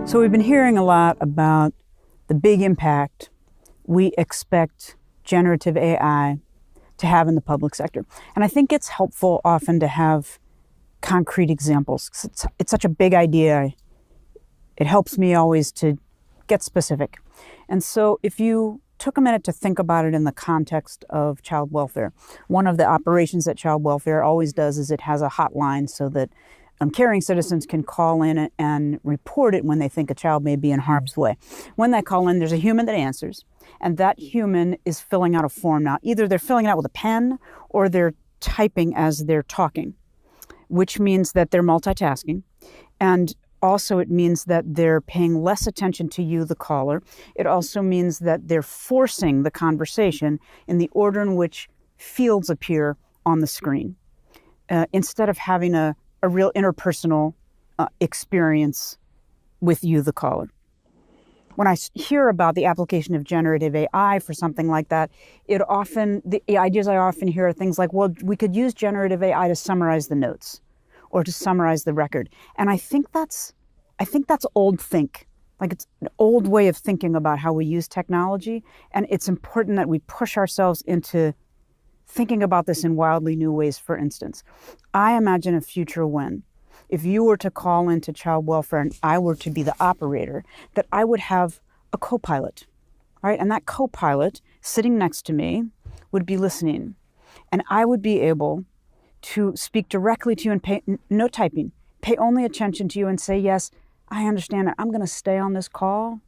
So we've been hearing a lot about the big impact we expect generative AI to have in the public sector. And I think it's helpful often to have concrete examples. It's such a big idea. It helps me always to get specific. And so if you took a minute to think about it in the context of child welfare, one of the operations that child welfare always does is it has a hotline so that caring citizens can call in and report it when they think a child may be in harm's way. When they call in, there's a human that answers, and that human is filling out a form. Now, either they're filling it out with a pen or they're typing as they're talking, which means that they're multitasking. And also it means that they're paying less attention to you, the caller. It also means that they're forcing the conversation in the order in which fields appear on the screen, instead of having a real interpersonal experience with you, the caller. When I hear about the application of generative AI for something like that, the ideas I often hear are things like, well, we could use generative AI to summarize the notes or to summarize the record. And I think that's old think. Like, it's an old way of thinking about how we use technology. And it's important that we push ourselves into thinking about this in wildly new ways. For instance, I imagine a future when, if you were to call into child welfare and I were to be the operator, that I would have a co-pilot, right? And that co-pilot sitting next to me would be listening. And I would be able to speak directly to you and pay no typing, pay only attention to you and say, yes, I understand it. I'm going to stay on this call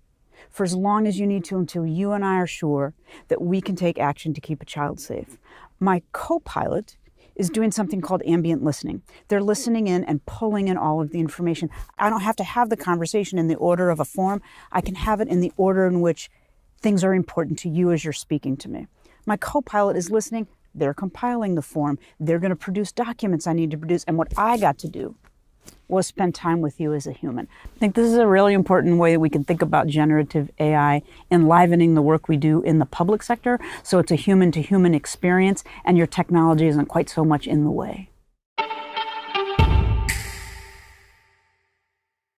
for as long as you need to until you and I are sure that we can take action to keep a child safe. My co-pilot is doing something called ambient listening. They're listening in and pulling in all of the information. I don't have to have the conversation in the order of a form. I can have it in the order in which things are important to you as you're speaking to me. My co-pilot is listening. They're compiling the form. They're going to produce documents I need to produce. And what I got to do was spend time with you as a human. I think this is a really important way that we can think about generative AI enlivening the work we do in the public sector, so it's a human-to-human experience and your technology isn't quite so much in the way.